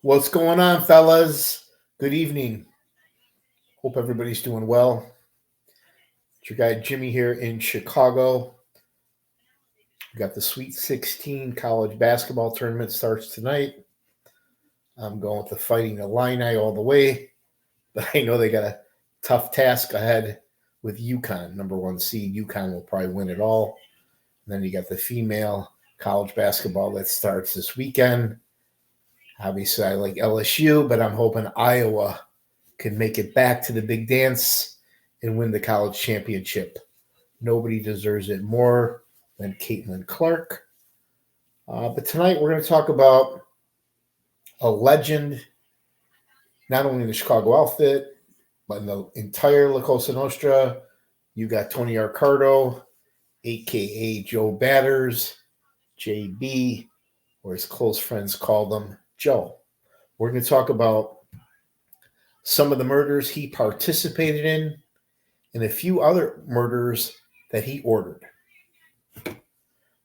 What's going on, fellas? Good evening. Hope everybody's doing well. It's your guy Jimmy here in Chicago. We got the Sweet 16 college basketball tournament starts tonight. I'm going with the Fighting Illini all the way, but I know they got a tough task ahead with UConn, number one seed. UConn will probably win it all. And then you got the female college basketball that starts this weekend. Obviously, I like LSU, but I'm hoping Iowa can make it back to the big dance and win the college championship. Nobody deserves it more than Caitlin Clark. But tonight we're going to talk about a legend, not only in the Chicago outfit, but in the entire La Cosa Nostra. You got Tony Accardo, a.k.a. Joe Batters, JB, or his close friends called him Joe. We're going to talk about some of the murders he participated in and a few other murders that he ordered.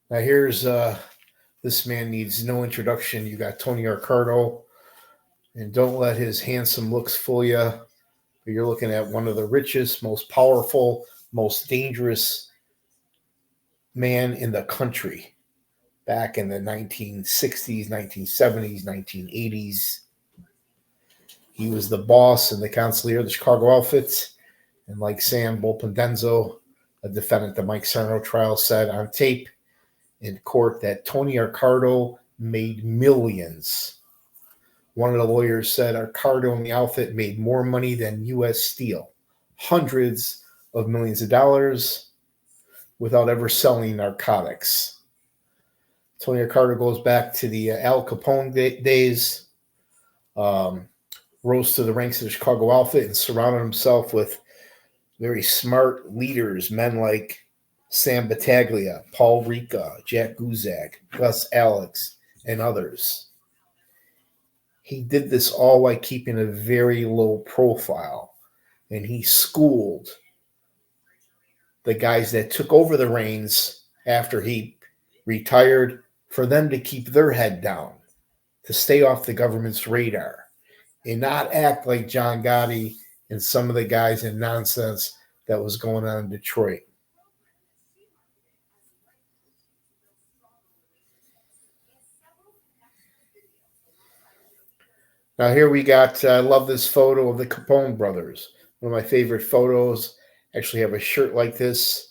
Now here's this man needs no introduction. You got Tony Accardo, and don't let his handsome looks fool you. You're looking at one of the richest, most powerful, most dangerous man in the country back in the 1960s, 1970s, 1980s. He was the boss and the consigliere of the Chicago outfits. And like Sam Bolpendenzo, a defendant the Mike Sarno trial, said on tape in court that Tony Accardo made millions. One of the lawyers said Accardo and the outfit made more money than U.S. Steel, hundreds of millions of dollars, without ever selling narcotics. Tony Accardo goes back to the Al Capone days, rose to the ranks of the Chicago outfit and surrounded himself with very smart leaders, men like Sam Battaglia, Paul Ricca, Jack Guzak, Gus Alex, and others. He did this all while keeping a very low profile, and he schooled the guys that took over the reins after he retired for them to keep their head down, to stay off the government's radar, and not act like John Gotti and some of the guys in nonsense that was going on in Detroit. Now here we got, I love this photo of the Capone brothers. One of my favorite photos. Actually have a shirt like this.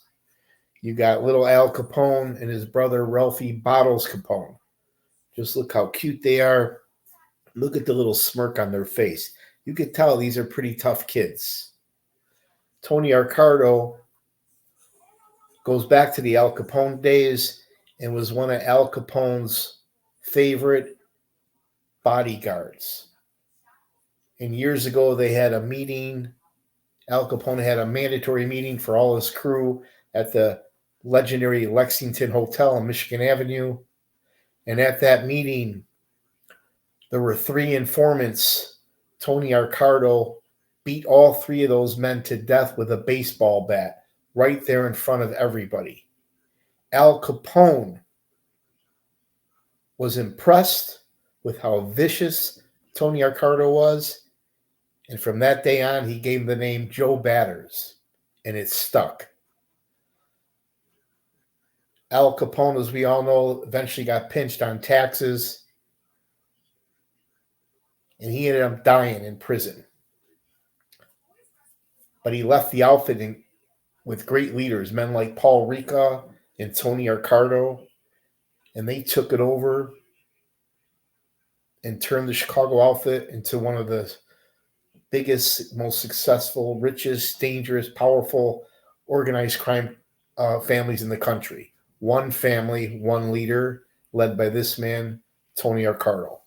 You got little Al Capone and his brother Ralphie Bottles Capone. Just look how cute they are. Look at the little smirk on their face. You could tell these are pretty tough kids. Tony Accardo goes back to the Al Capone days and was one of Al Capone's favorite bodyguards. And years ago, they had a meeting. Al Capone had a mandatory meeting for all his crew at the legendary Lexington Hotel on Michigan Avenue. And at that meeting, there were 3 informants. Tony Accardo beat all 3 of those men to death with a baseball bat right there in front of everybody. Al Capone was impressed with how vicious Tony Accardo was. And from that day on, he gave him the name Joe Batters, and it stuck. Al Capone, as we all know, eventually got pinched on taxes, and he ended up dying in prison. But he left the outfit with great leaders, men like Paul Ricca and Tony Accardo, and they took it over and turned the Chicago outfit into one of the biggest, most successful, richest, dangerous, powerful, organized crime families in the country. One family, one leader, led by this man, Tony Accardo.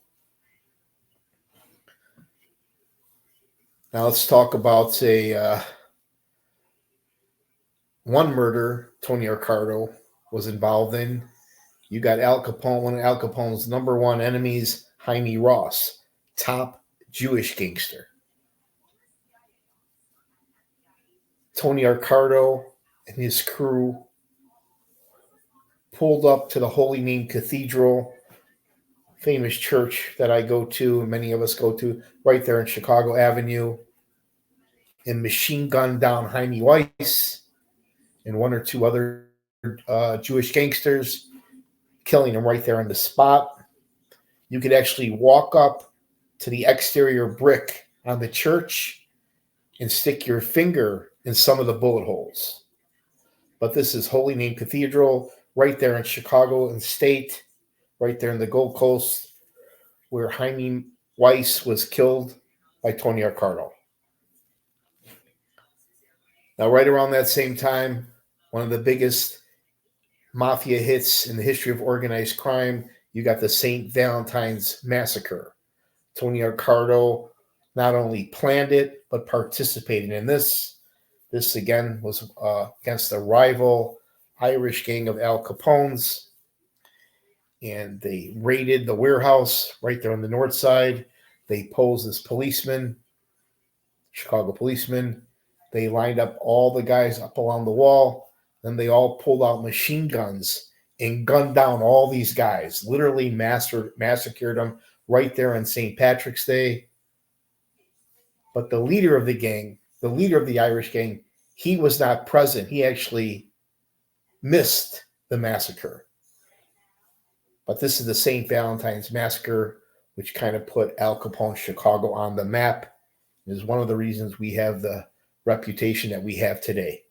Now let's talk about one murder Tony Accardo was involved in. You got Al Capone, one of Al Capone's number one enemies, Haime Weiss, top Jewish gangster. Tony Accardo and his crew pulled up to the Holy Name Cathedral famous church that I go to, and many of us go to, right there in Chicago Avenue, and machine gunned down Haime Weiss and one or two other Jewish gangsters, killing them right there on the spot. You could actually walk up to the exterior brick on the church and stick your finger in some of the bullet holes. But this is Holy Name Cathedral, right there in Chicago and State, right there in the Gold Coast, where Haime Weiss was killed by Tony Accardo. Now, right around that same time, one of the biggest mafia hits in the history of organized crime, you got the St. Valentines Massacre. Tony Accardo not only planned it, but participated in this. This, again, was against a rival Irish gang of Al Capone's. And they raided the warehouse right there on the north side. They posed as policemen, Chicago policemen. They lined up all the guys up along the wall. Then they all pulled out machine guns and gunned down all these guys, literally massacred them right there on St. Patrick's Day. But the leader of the gang, the leader of the Irish gang, he was not present. He actually missed the massacre. But this is the St. Valentine's Massacre, which kind of put Al Capone Chicago on the map. It is one of the reasons we have the reputation that we have today.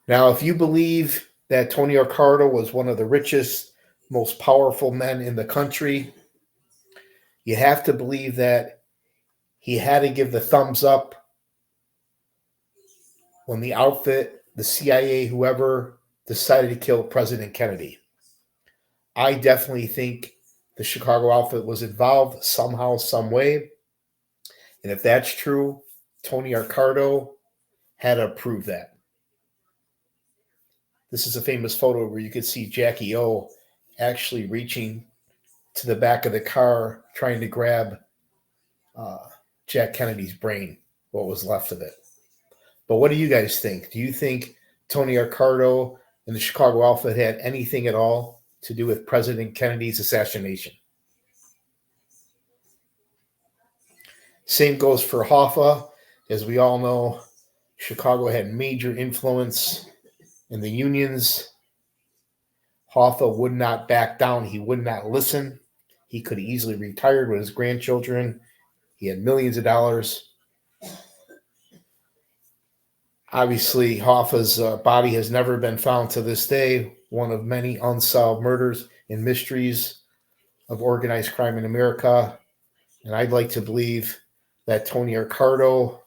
Now, if you believe that Tony Accardo was one of the richest, most powerful men in the country, you have to believe that he had to give the thumbs up when the outfit, the CIA, whoever, decided to kill President Kennedy. I definitely think the Chicago outfit was involved somehow, some way. And if that's true, Tony Accardo had to prove that. This is a famous photo where you could see Jackie O actually reaching to the back of the car, trying to grab Jack Kennedy's brain, what was left of it. But what do you guys think? Do you think Tony Accardo and the Chicago outfit had anything at all to do with President Kennedy's assassination? Same goes for Hoffa. As we all know, Chicago had major influence in the unions. Hoffa would not back down. He would not listen. He could have easily retired with his grandchildren. He had millions of dollars. Obviously, Hoffa's body has never been found to this day, one of many unsolved murders and mysteries of organized crime in America. And I'd like to believe that Tony Accardo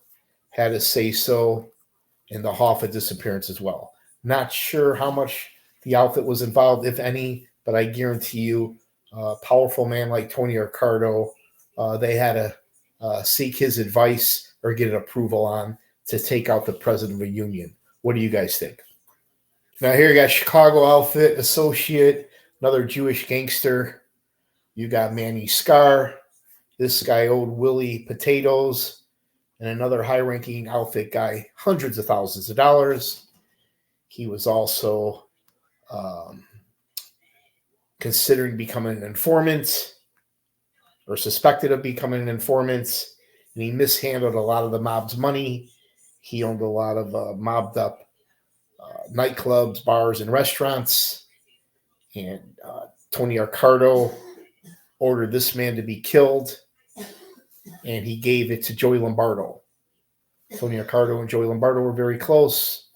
had a say-so in the Hoffa disappearance as well. Not sure how much the outfit was involved, if any, but I guarantee you, a powerful man like Tony Accardo, they had to seek his advice or get an approval on to take out the president of a union. What do you guys think? Now here you got Chicago outfit associate, another Jewish gangster. You got Manny Scar. This guy owed Willie potatoes, and another high-ranking outfit guy hundreds of thousands of dollars. He was also considering becoming an informant, or suspected of becoming an informant, and he mishandled a lot of the mob's money. He owned a lot of mobbed up nightclubs, bars, and restaurants. And Tony Accardo ordered this man to be killed, and he gave it to Joey Lombardo. Tony Accardo and Joey Lombardo were very close,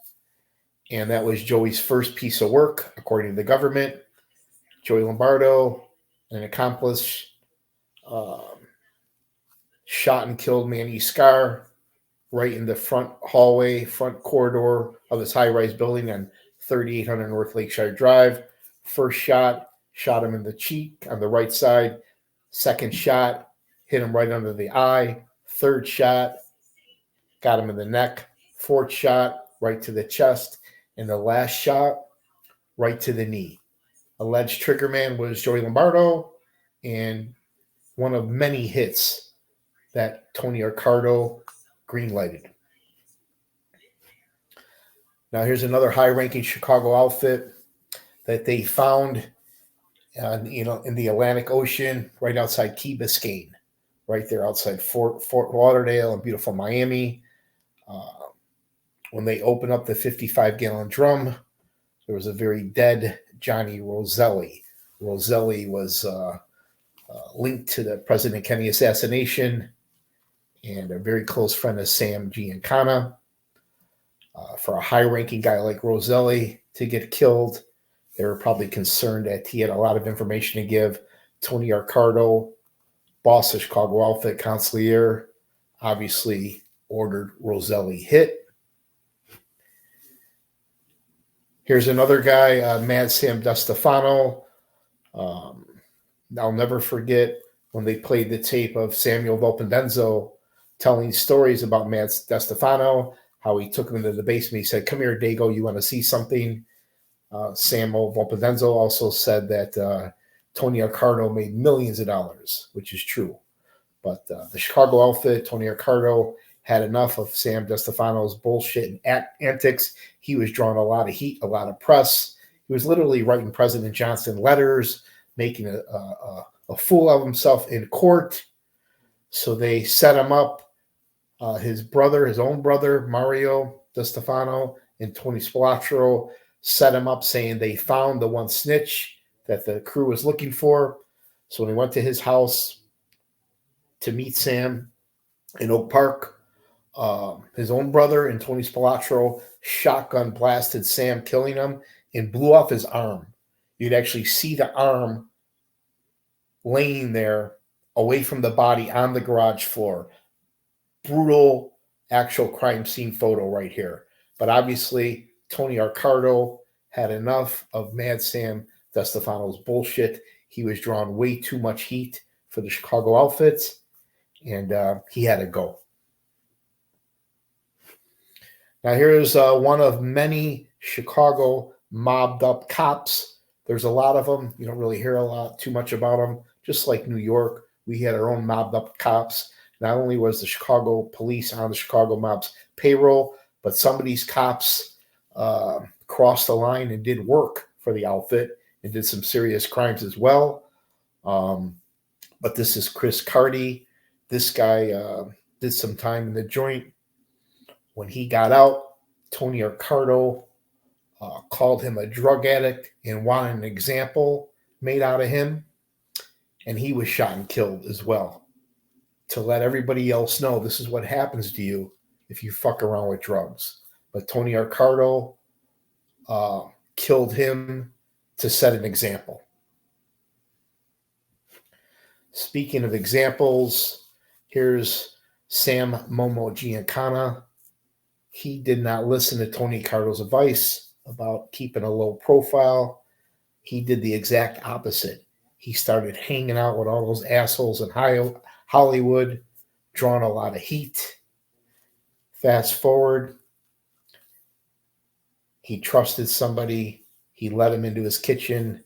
and that was Joey's first piece of work, according to the government. Joey Lombardo, an accomplice, shot and killed Manny Scar right in the front hallway, front corridor of his high-rise building on 3800 North Lakeshire Drive. First shot him in the cheek on the right side. Second shot hit him right under the eye. Third shot got him in the neck. Fourth shot right to the chest. And the last shot right to the knee. Alleged trigger man was Joey Lombardo, and one of many hits that Tony Accardo greenlighted. Now here's another high-ranking Chicago outfit that they found in the Atlantic Ocean, right outside Key Biscayne, right there outside Fort Lauderdale and beautiful Miami. When they opened up the 55-gallon drum, there was a very dead Johnny Roselli. Roselli was linked to the President Kennedy assassination and a very close friend of Sam Giancana. For a high-ranking guy like Roselli to get killed, they were probably concerned that he had a lot of information to give. Tony Accardo, boss of Chicago outfit, Consigliere, obviously ordered Roselli hit. Here's another guy, Mad Sam DeStefano. I'll never forget when they played the tape of Samuel Volpendenzo telling stories about Mad DeStefano, how he took him into the basement. He said, "Come here, Dago, you want to see something?" Samuel Volpendenzo also said that Tony Accardo made millions of dollars, which is true. But the Chicago outfit, Tony Accardo, had enough of Sam DeStefano's bullshit and antics. He was drawing a lot of heat, a lot of press. He was literally writing President Johnson letters, making a fool of himself in court. So they set him up. His own brother, Mario DeStefano, and Tony Spalatro set him up, saying they found the one snitch that the crew was looking for. So when they went to his house to meet Sam in Oak Park, his own brother and Tony Spalatro shotgun blasted Sam, killing him, and blew off his arm. You'd actually see the arm laying there away from the body on the garage floor. Brutal actual crime scene photo right here. But obviously, Tony Accardo had enough of Mad Sam DeStefano's bullshit. He was drawing way too much heat for the Chicago outfits, and he had to go. Now, here's one of many Chicago mobbed up cops. There's a lot of them. You don't really hear too much about them. Just like New York, we had our own mobbed up cops. Not only was the Chicago police on the Chicago mob's payroll, but some of these cops crossed the line and did work for the outfit and did some serious crimes as well. But this is Chris Cardi. This guy did some time in the joint. When he got out, Tony Accardo called him a drug addict and wanted an example made out of him. And he was shot and killed as well, to let everybody else know this is what happens to you if you fuck around with drugs. But Tony Accardo killed him to set an example. Speaking of examples, here's Sam Momo Giancana. He did not listen to Tony Accardo's advice about keeping a low profile. He did the exact opposite. He started hanging out with all those assholes in Hollywood, drawing a lot of heat. Fast forward, he trusted somebody. He let him into his kitchen.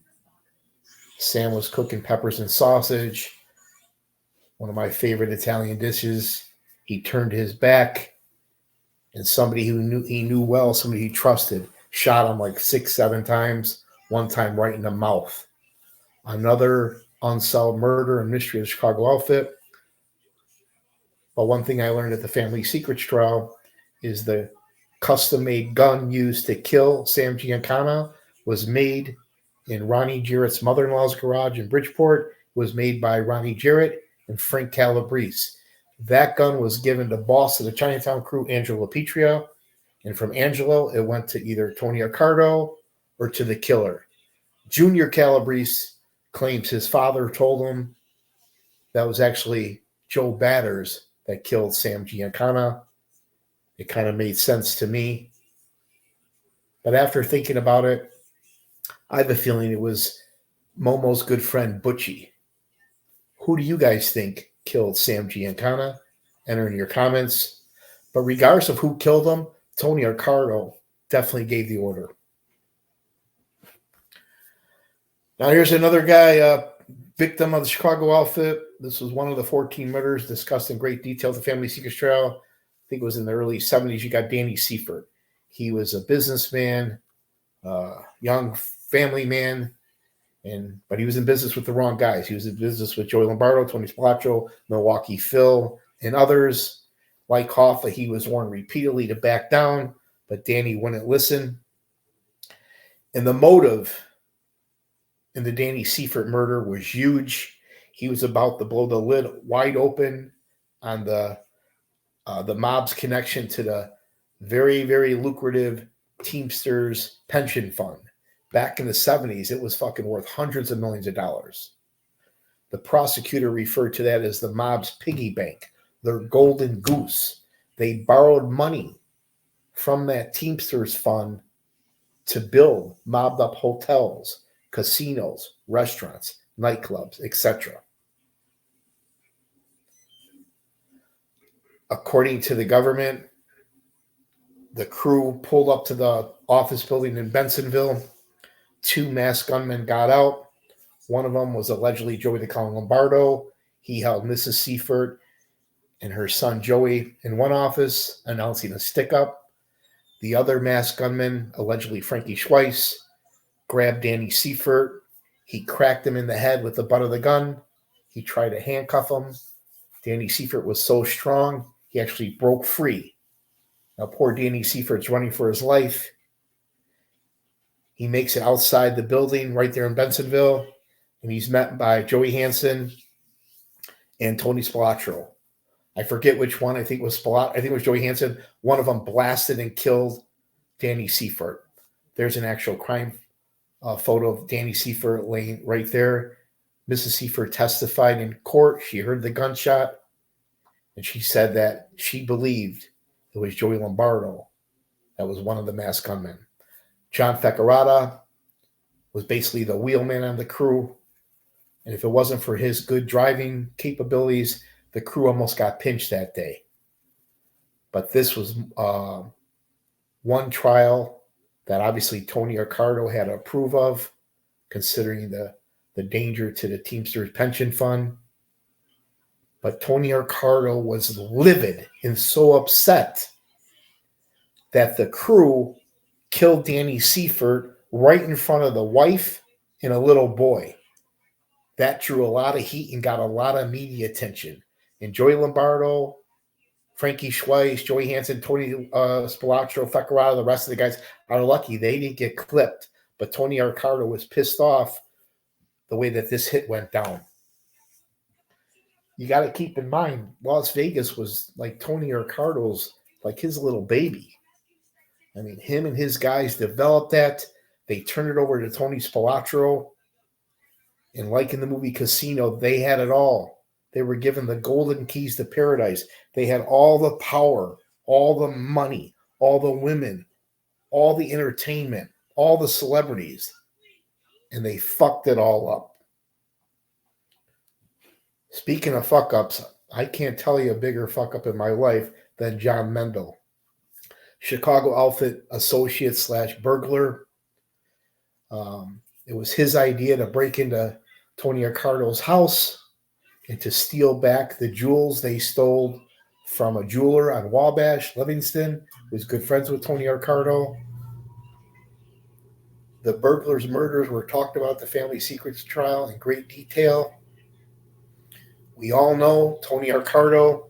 Sam was cooking peppers and sausage, one of my favorite Italian dishes. He turned his back, and somebody who he knew well, somebody he trusted, shot him like 6-7 times, one time right in the mouth. Another unsolved murder and mystery of the Chicago outfit. But one thing I learned at the Family Secrets trial is the custom-made gun used to kill Sam Giancana was made in Ronnie Jarrett's mother-in-law's garage in Bridgeport. It was made by Ronnie Jarrett and Frank Calabrese. That gun was given to boss of the Chinatown crew, Angelo Petria. And from Angelo, it went to either Tony Accardo or to the killer. Junior Calabrese claims his father told him that was actually Joe Batters that killed Sam Giancana. It kind of made sense to me. But after thinking about it, I have a feeling it was Momo's good friend, Butchie. Who do you guys think killed Sam Giancana? Enter in your comments. But regardless of who killed him, Tony Accardo definitely gave the order. Now here's another guy, victim of the Chicago outfit. This was one of the 14 murders discussed in great detail at the Family Secrets trial. I think it was in the early 70s. You got Danny Seifert. He was a businessman, young family man, But he was in business with the wrong guys. He was in business with Joey Lombardo, Tony Spalatro, Milwaukee Phil, and others. Like Hoffa, he was warned repeatedly to back down, but Danny wouldn't listen. And the motive in the Danny Seifert murder was huge. He was about to blow the lid wide open on the mob's connection to the very, very lucrative Teamsters pension fund. Back in the 70s, it was fucking worth hundreds of millions of dollars. The prosecutor referred to that as the mob's piggy bank, their golden goose. They borrowed money from that Teamsters fund to build mobbed up hotels, casinos, restaurants, nightclubs, etc. According to the government, the crew pulled up to the office building in Bensonville. 2 masked gunmen got out. One of them was allegedly Joey the Clown Lombardo. He held Mrs. Seifert and her son Joey in one office, announcing a stick-up. The other masked gunman, allegedly Frankie Weiss, grabbed Danny Seifert. He cracked him in the head with the butt of the gun. He tried to handcuff him. Danny Seifert was so strong, he actually broke free. Now, poor Danny Seifert's running for his life. He makes it outside the building right there in Bensonville, and he's met by Joey Hansen and Tony Spalatro. I forget which one. I think it was Spalatro. I think it was Joey Hansen. One of them blasted and killed Danny Seifert. There's an actual crime photo of Danny Seifert laying right there. Mrs. Seifert testified in court. She heard the gunshot, and she said that she believed it was Joey Lombardo that was one of the masked gunmen. John Feccarata was basically the wheelman on the crew, and if it wasn't for his good driving capabilities, the crew almost got pinched that day. But this was one trial that obviously Tony Ricardo had to approve of, considering the danger to the Teamsters pension fund. But Tony Ricardo was livid and so upset that the crew killed Danny Seifert right in front of the wife and a little boy. That drew a lot of heat and got a lot of media attention. And Joey Lombardo, Frankie Weiss, Joey Hansen, Tony Spalatro, Feccarata, the rest of the guys are lucky they didn't get clipped. But Tony Ricardo was pissed off the way that this hit went down. You got to keep in mind, Las Vegas was like Tony Ricardo's, like his little baby. I mean, him and his guys developed that. They turned it over to Tony Spalatro. And like in the movie Casino, they had it all. They were given the golden keys to paradise. They had all the power, all the money, all the women, all the entertainment, all the celebrities. And they fucked it all up. Speaking of fuck-ups, I can't tell you a bigger fuck-up in my life than John Mendel. Chicago outfit associate / burglar. It was his idea to break into Tony Ricardo's house and to steal back the jewels they stole from a jeweler on Wabash, Livingston, who was good friends with Tony Ricardo. The burglars' murders were talked about at the Family Secrets trial in great detail. We all know Tony Ricardo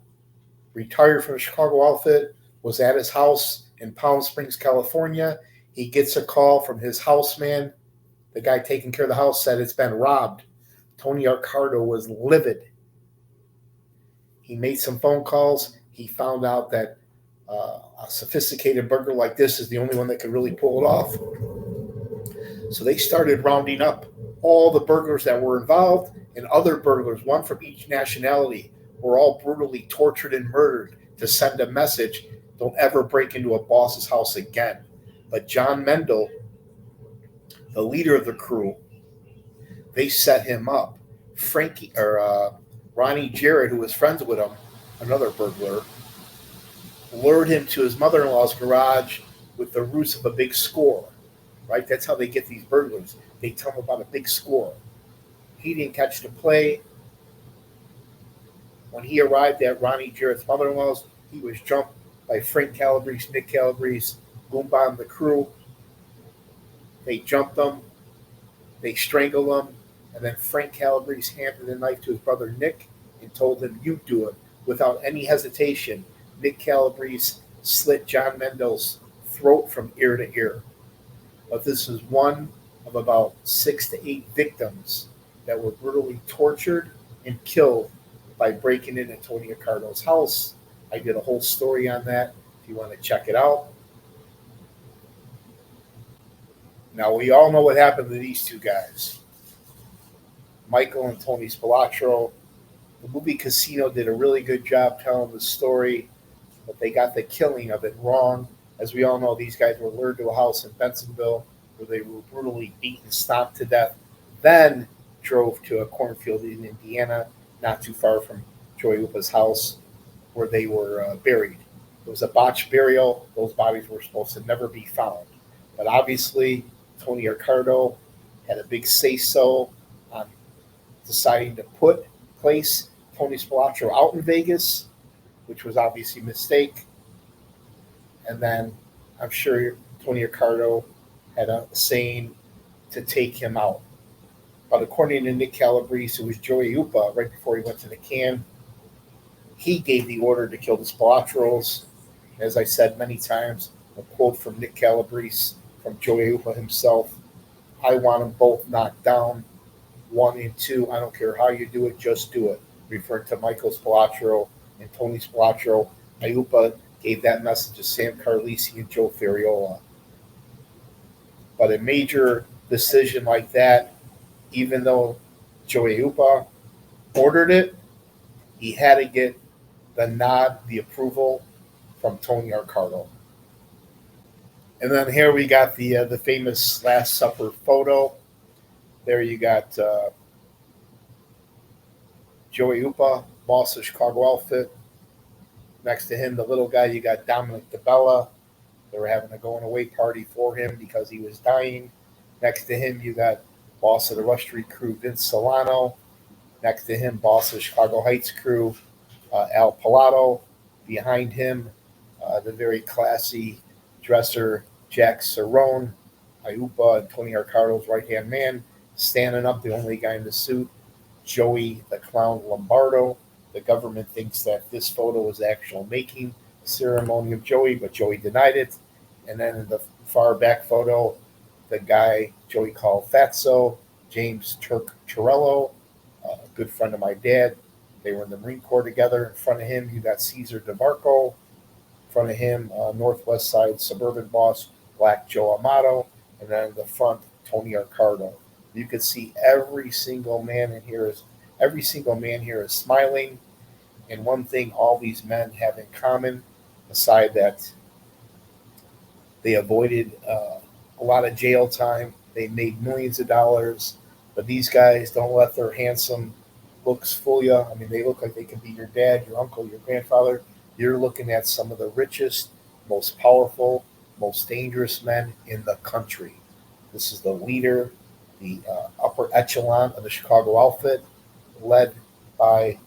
retired from the Chicago outfit, was at his house in Palm Springs, California. He gets a call from his houseman. The guy taking care of the house said it's been robbed. Tony Ricardo was livid. He made some phone calls. He found out that a sophisticated burglar like this is the only one that could really pull it off. So they started rounding up all the burglars that were involved, and other burglars, one from each nationality, were all brutally tortured and murdered to send a message: don't ever break into a boss's house again. But John Mendel, the leader of the crew, they set him up. Ronnie Jarrett, who was friends with him, another burglar, lured him to his mother-in-law's garage with the ruse of a big score. Right? That's how they get these burglars. They tell him about a big score. He didn't catch the play. When he arrived at Ronnie Jarrett's mother-in-law's, he was jumped by Frank Calabrese, Nick Calabrese, boom bombed the crew. They jumped him. They strangled him, and then Frank Calabrese handed the knife to his brother Nick and told him, "You do it." Without any hesitation, Nick Calabrese slit John Mendel's throat from ear to ear. But this is one of about 6 to 8 victims that were brutally tortured and killed by breaking into Tony Accardo's house. I did a whole story on that if you want to check it out. Now, we all know what happened to these two guys, Michael and Tony Spalatro. The movie Casino did a really good job telling the story, but they got the killing of it wrong. As we all know, these guys were lured to a house in Bensonville where they were brutally beaten, stomped to death, then drove to a cornfield in Indiana, not too far from Joey Upa's house, where they were buried. It was a botched burial. Those bodies were supposed to never be found. But obviously, Tony Accardo had a big say-so on deciding to place Tony Spalatro out in Vegas, which was obviously a mistake. And then I'm sure Tony Accardo had a saying to take him out. But according to Nick Calabrese, who was Joey Upa right before he went to the can, he gave the order to kill the Spalatros. As I said many times, a quote from Nick Calabrese from Joey Upa himself: "I want them both knocked down, 1 and 2. I don't care how you do it, just do it." Referring to Michael Spalatro and Tony Spalatro, Upa gave that message to Sam Carlisi and Joe Ferriola. But a major decision like that, even though Joey Upa ordered it, he had to get the nod, the approval from Tony Accardo. And then here we got the famous Last Supper photo. There you got Joey Upa, boss of Chicago outfit. Next to him, the little guy, you got Dominic DeBella. They were having a going away party for him because he was dying. Next to him, you got boss of the Rush Street crew, Vince Solano. Next to him, boss of Chicago Heights crew, Al Pilato. Behind him, the very classy dresser, Jack Cerrone, Iupa and Tony Accardo's right-hand man. Standing up, the only guy in the suit, Joey the Clown Lombardo. The government thinks that this photo was the actual making ceremony of Joey, but Joey denied it. And then in the far back photo, the guy Joey called Fatso, James Turk Torello, a good friend of my dad. They were in the Marine Corps together. In front of him, you got Cesar DeMarco. In front of him, Northwest Side suburban boss, Black Joe Amato. And then in the front, Tony Accardo. You could see every single man here is smiling. And one thing all these men have in common, aside that they avoided a lot of jail time, they made millions of dollars, but these guys don't let their handsome looks fool you. I mean, they look like they can be your dad, your uncle, your grandfather. You're looking at some of the richest, most powerful, most dangerous men in the country. This is the leader, the upper echelon of the Chicago outfit, led by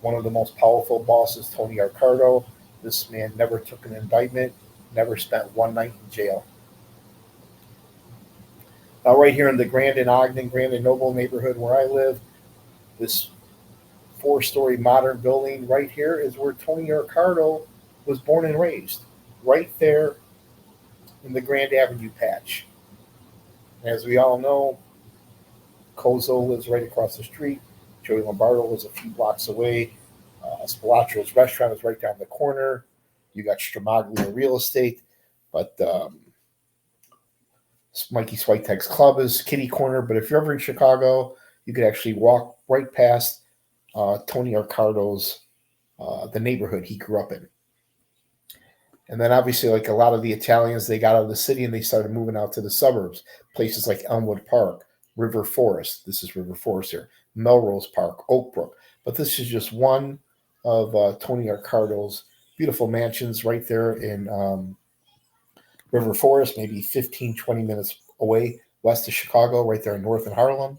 one of the most powerful bosses, Tony Accardo. This man never took an indictment, never spent one night in jail. Now, right here in the Grandin Ogden, Grandin Noble neighborhood where I live, this 4-story modern building right here is where Tony Accardo was born and raised, right there in the Grand Avenue patch. As we all know, Kozo lives right across the street. Joey Lombardo was a few blocks away. Spalatro's restaurant is right down the corner. You got Stramaglia Real Estate, but Mikey Switek's Club is kitty corner. But if you're ever in Chicago, you could actually walk right past Tony Accardo's, the neighborhood he grew up in. And then obviously, like a lot of the Italians, they got out of the city and they started moving out to the suburbs, places like Elmwood Park, River Forest. This is River Forest here. Melrose Park, Oakbrook. But this is just one of Tony Accardo's beautiful mansions right there in River Forest, maybe 15, 20 minutes away west of Chicago, right there in north in Harlem.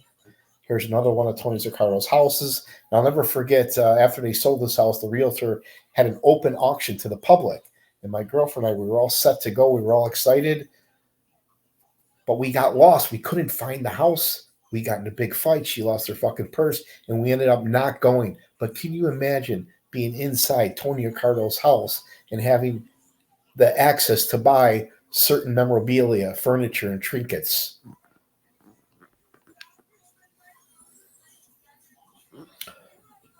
Here's another one of Tony Accardo's houses. And I'll never forget, after they sold this house, the realtor had an open auction to the public. And my girlfriend and I, we were all set to go. We were all excited. but we got lost. We couldn't find the house. We got in a big fight. She lost her fucking purse, and we ended up not going. But can you imagine being inside Tony Ricardo's house and having the access to buy certain memorabilia, furniture, and trinkets?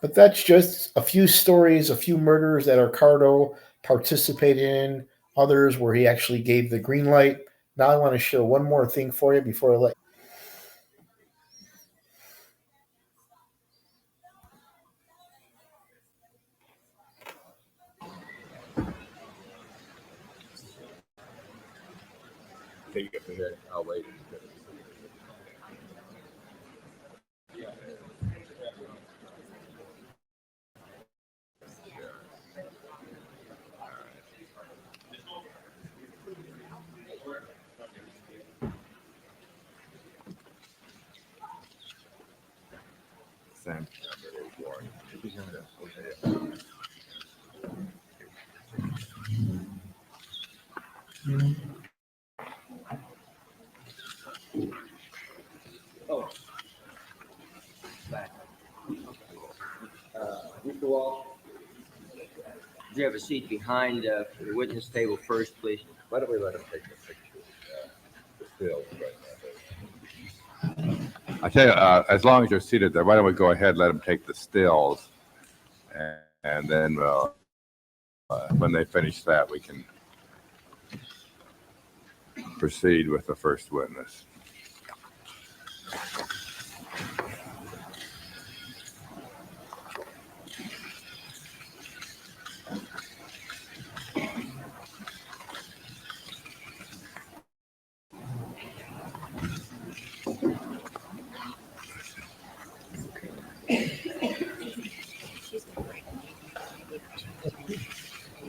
But that's just a few stories, a few murders that Ricardo participated in, others where he actually gave the green light. Now I want to share one more thing for you before I let Take it from there. I'll wait. Sam. Oh. Mr. Wall, Do you have a seat behind the witness table first, please? why don't we let him take the picture? The stills right now. I tell you, as long as you're seated there, why don't we go ahead, let him take the stills, and then when they finish that, we can proceed with the first witness.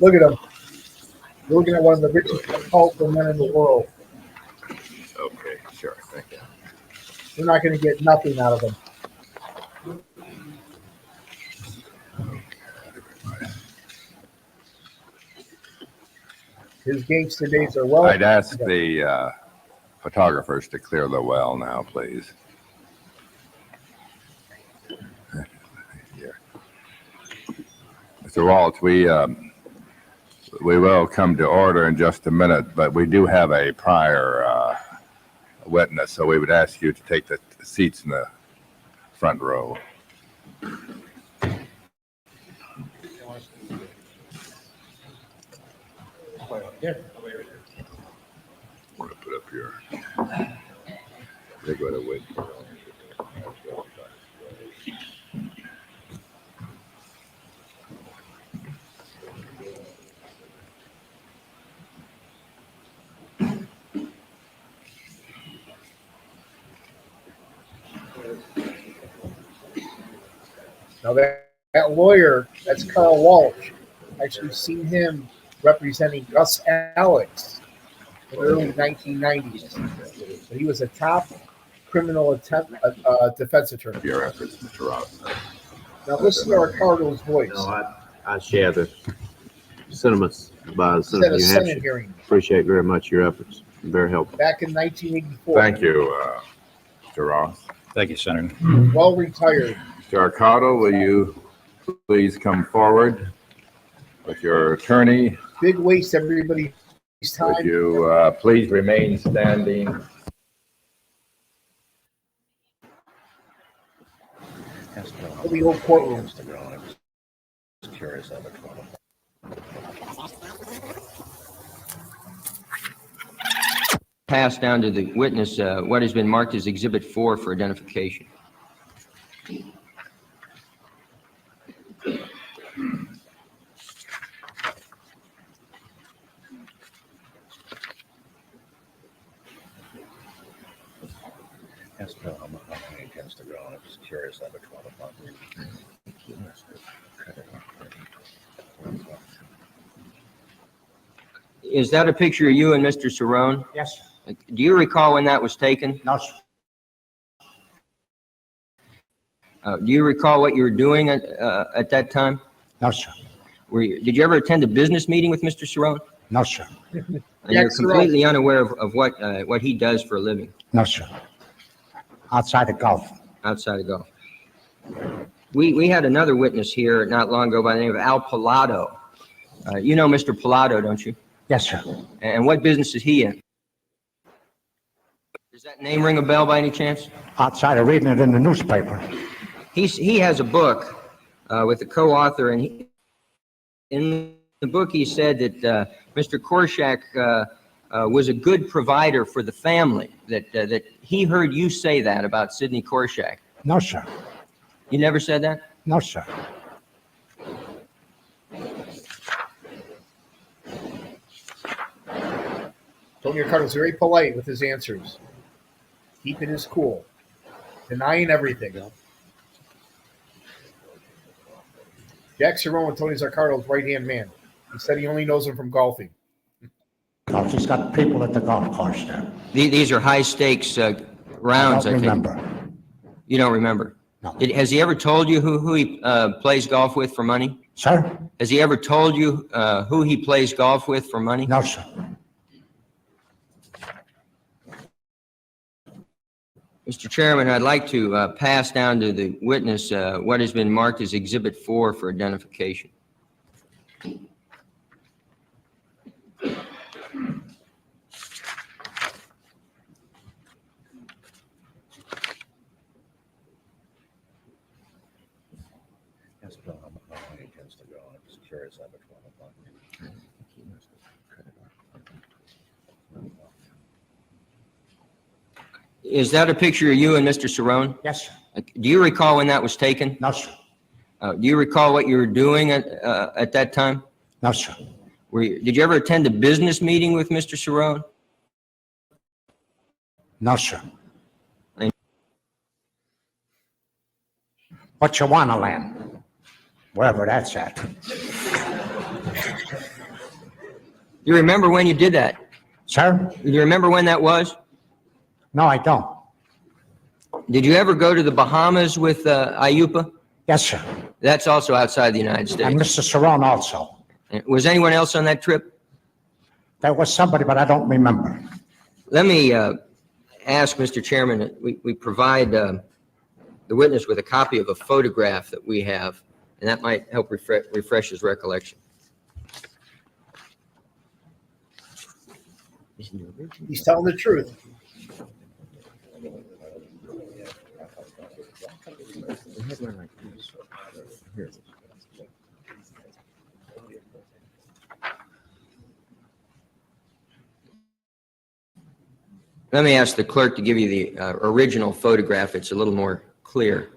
look at him. You're looking at one of the richest, powerful men in the world. Okay, sure, thank you. We're not going to get nothing out of him. His gangster days are well. I'd ask the photographers to clear the well now, please. Here. Mr. Waltz, we will come to order in just a minute, but we do have a prior witness, so we would ask you to take the seats in the front row. Yeah. I'm going to put up here. They're going to wait. Now that lawyer, that's Carl Walsh. Actually seen him representing Gus Alex in the early 1990s. So he was a top criminal defense attorney. Your efforts, Mr. Ross. Now listen to Ricardo's voice. No, I share the sentiments by the Instead Senator of of New Senate Hampshire. hearing Appreciate very much your efforts. Very helpful. back in 1984. Thank you, Mr. Ross. Thank you, Senator. Well retired. Mr. Arcado, will you please come forward with your attorney? Big waste everybody's Would time. you please remain standing? For the old courtroom. Pass down to the witness what has been marked as Exhibit 4 for identification. Is that a picture of you and Mr. Cerrone? Yes. Do you recall when that was taken? No, sir. Do you recall what you were doing at that time? No, sir. Did you ever attend a business meeting with Mr. Cerrone? No, sir. And you're completely unaware of what he does for a living No, sir. Outside of golf. outside of golf. We had another witness here not long ago by the name of Al Pilato. You know Mr. Pilato, don't you? Yes, sir. And what business is he in? Does that name ring a bell by any chance? Outside of reading it in the newspaper. He has a book with a co-author, and in the book he said that Mr. Korshak was a good provider for the family. That he heard you say that about Sidney Korshak. No, sir. You never said that? No, sir. Tony Ricardo's very polite with his answers, keeping his cool, denying everything. Jack Cerrone, Tony Ricardo's right-hand man. He said he only knows him from golfing. Golf. He's got people at the golf course there. These are high-stakes rounds, I I don't think. remember. You don't remember? No. Has he ever told you who he plays golf with for money? Sir? Has he ever told you who he plays golf with for money? No, sir. Mr. Chairman, I'd like to pass down to the witness what has been marked as Exhibit 4 for identification. Yes, Bill, I'm not when he tends to go. I'm just curious how much one of them. Is that a picture of you and Mr. Cerrone? Yes, sir. Do you recall when that was taken? No, sir. Do you recall what you were doing at that time? No, sir. Did you ever attend a business meeting with Mr. Cerrone? No, sir. Thank What you wanna land? Wherever that's at. You remember when you did that? Sir? Do you remember when that was? No, I don't. Did you ever go to the Bahamas with Ayupa? Yes, sir. That's also outside the United And States. Mr. Cerrone also. Was anyone else on that trip? There was somebody, but I don't remember. Let me ask, Mr. Chairman, that we provide the witness with a copy of a photograph that we have, and that might help refresh his recollection. He's telling the truth. Let me ask the clerk to give you the original photograph. It's a little more clear.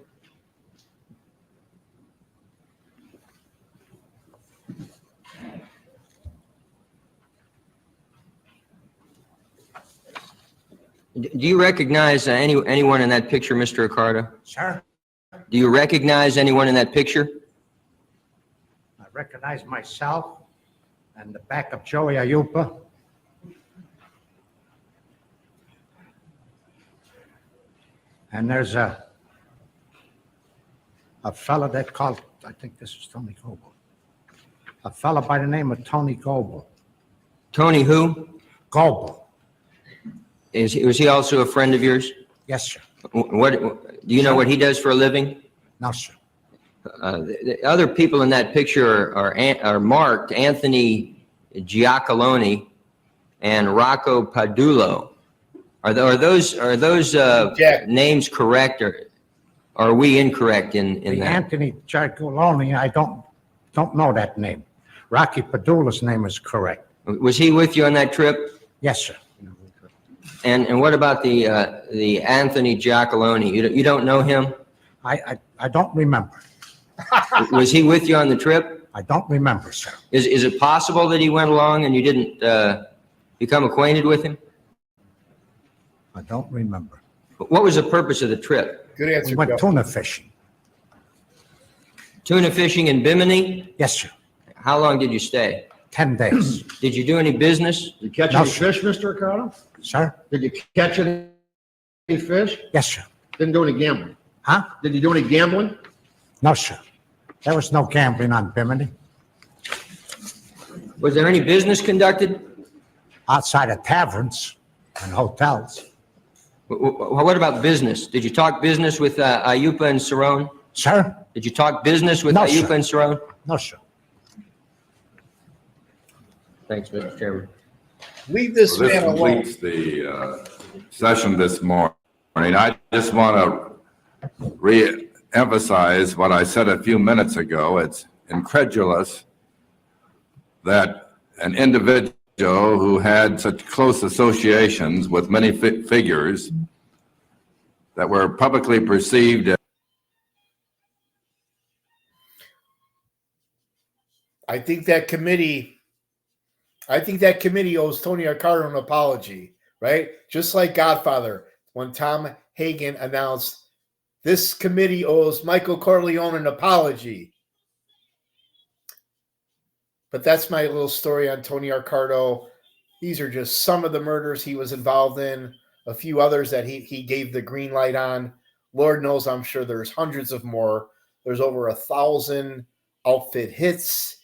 Do you recognize anyone in that picture, Mr. Ricardo? Sir? Do you recognize anyone in that picture? I recognize myself and the back of Joey Ayupa. And there's a fella that called, I think this is Tony Goebel. A fella by the name of Tony Goebel. Tony who? Goebel. Was he also a friend of yours? Yes, sir. What do you know what he does for a living? No, sir. The other people in that picture are marked Anthony Giacalone and Rocco Padulo. Are those names correct, or are we incorrect in The that? Anthony Giacalone, I don't know that name. Rocky Padula's name is correct. Was he with you on that trip? Yes, sir. And what about the Anthony Giacalone? You don't know him? I don't remember. Was he with you on the trip? I don't remember, sir. Is it possible that he went along and you didn't become acquainted with him? I don't remember. What was the purpose of the trip? Good answer, We went Joe. tuna fishing. Tuna fishing in Bimini? Yes, sir. How long did you stay? 10 days. Did you do any business? Did you catch No, any sir. fish, Mr. Ricardo? Sir? Did you catch any fish? Yes, sir. Didn't do any gambling? Huh? Did you do any gambling? No, sir. There was no gambling on Bimini. Was there any business conducted? Outside of taverns and hotels. What about business? Did you talk business with Ayupa and Cerrone? Sir? Did you talk business with No, Ayupa sir. and Cerrone? No, sir. Thanks, Mr. Chairman. Leave this Well, this man alone. completes the session this morning. I just want to re-emphasize what I said a few minutes ago. It's incredulous that an individual who had such close associations with many figures that were publicly perceived as I think that committee owes Tony Accardo an apology, right? Just like Godfather, when Tom Hagen announced this committee owes Michael Corleone an apology. But that's my little story on Tony Accardo. These are just some of the murders he was involved in, a few others that he gave the green light on. Lord knows, I'm sure there's hundreds of more. There's over 1,000 outfit hits,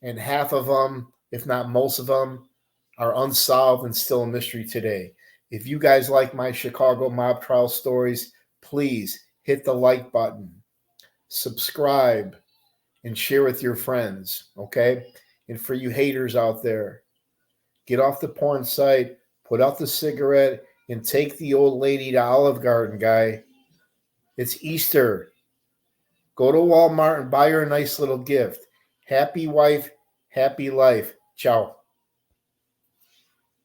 and half of them, if not most of them, are unsolved and still a mystery today. If you guys like my Chicago mob trial stories, please hit the like button, subscribe, and share with your friends, okay? And for you haters out there, get off the porn site, put out the cigarette, and take the old lady to Olive Garden, guy. It's Easter. Go to Walmart and buy her a nice little gift. Happy wife, happy life. Ciao.